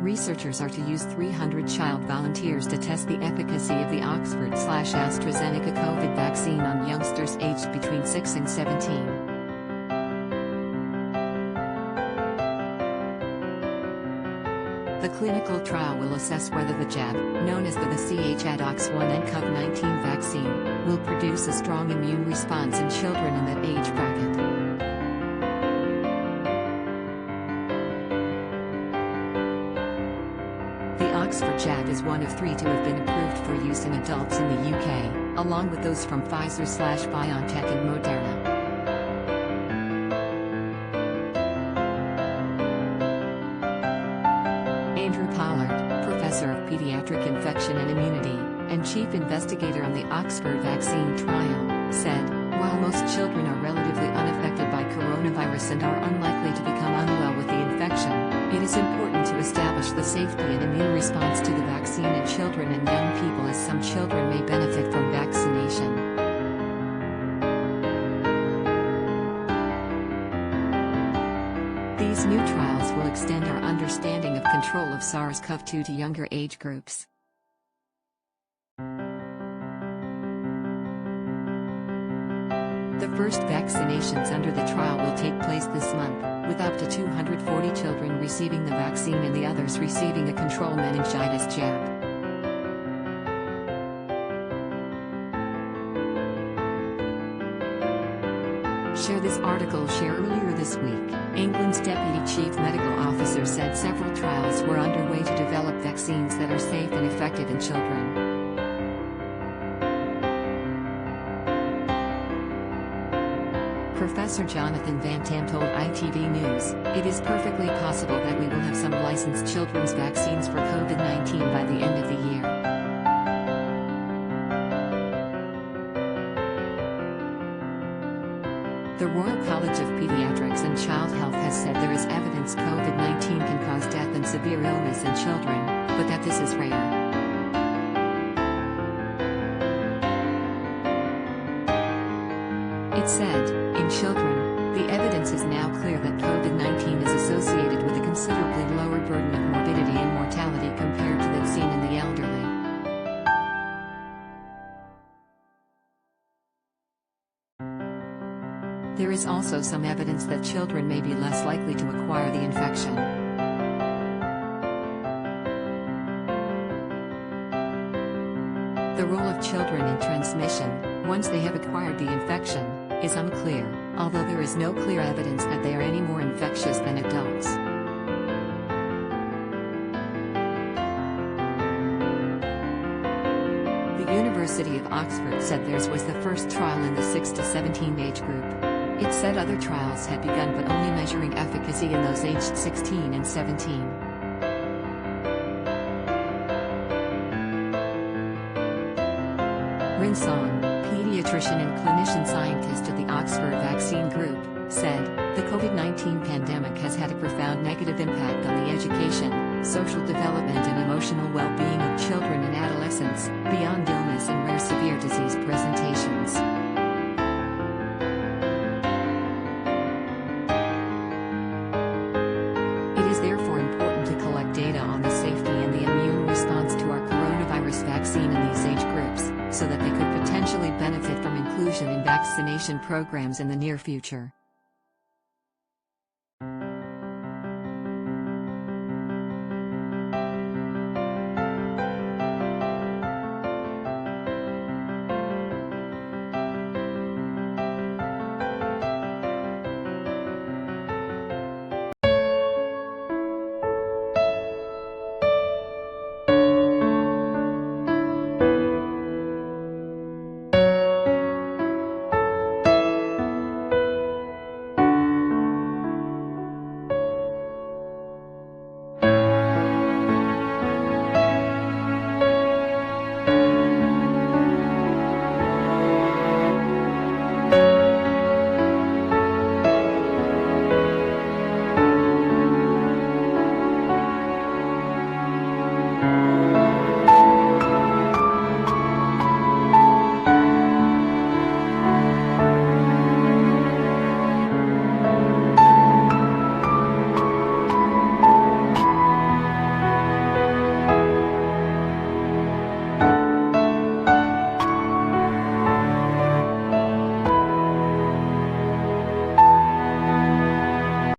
Researchers are to use 300 child volunteers to test the efficacy of the Oxford/AstraZeneca COVID vaccine on youngsters aged between 6 and 17. The clinical trial will assess whether the jab, known as the ChAdOx1 and COVID-19 vaccine, will produce a strong immune response in children in that age bracket. The Oxford jab is one of 3 to have been approved for use in adults in the UK, along with those from Pfizer/BioNTech and Moderna. Andrew Pollard, Professor of Pediatric Infection and Immunity, and Chief Investigator on the Oxford vaccine trial, said, "While most children are relatively unaffected by coronavirus and are unlikely to become unwell with the infection, it is important to establish the safety and immune response to the vaccine in children and young people, as some children may benefit from vaccination." These new trials will extend our understanding of control of SARS-CoV-2 to younger age groups. The first vaccinations under the trial will take place this month, with up to 240 children receiving the vaccine and the others receiving a control meningitis jab. Share this article. Share earlier this week, England's Deputy Chief Medical Officer said several trials were underway to develop vaccines that are safe and effective in children. Professor Jonathan Van Tam told ITV News, "It is perfectly possible that we will have some licensed children's vaccines for COVID-19 by the end of the year." The Royal College of Pediatrics and Child Health has said there is evidence COVID-19 can cause death and severe illness in children, but that this is rare. It said, "In children, the evidence is now clear that COVID-19 is associated with a considerably lower burden of morbidity and mortality compared to that seen in the elderly." There is also some evidence that children may be less likely to acquire the infection. The role of children in transmission, once they have acquired the infection, is unclear, although there is no clear evidence that they are any more infectious than adults. The University of Oxford said theirs was the first trial in the 6 to 17 age group. It said other trials had begun but only measuring efficacy in those aged 16 and 17. Rin Song, pediatrician and clinician scientist at the Oxford Vaccine Group, said, "The COVID-19 pandemic has had a profound negative impact on the education, social development and emotional well-being of children and adolescents, beyond illness and rare severe disease presentations." It is therefore important to collect data on the safety and the immune response to our coronavirus vaccine in these age groups, so that they could potentially benefit from inclusion in vaccination programs in the near future.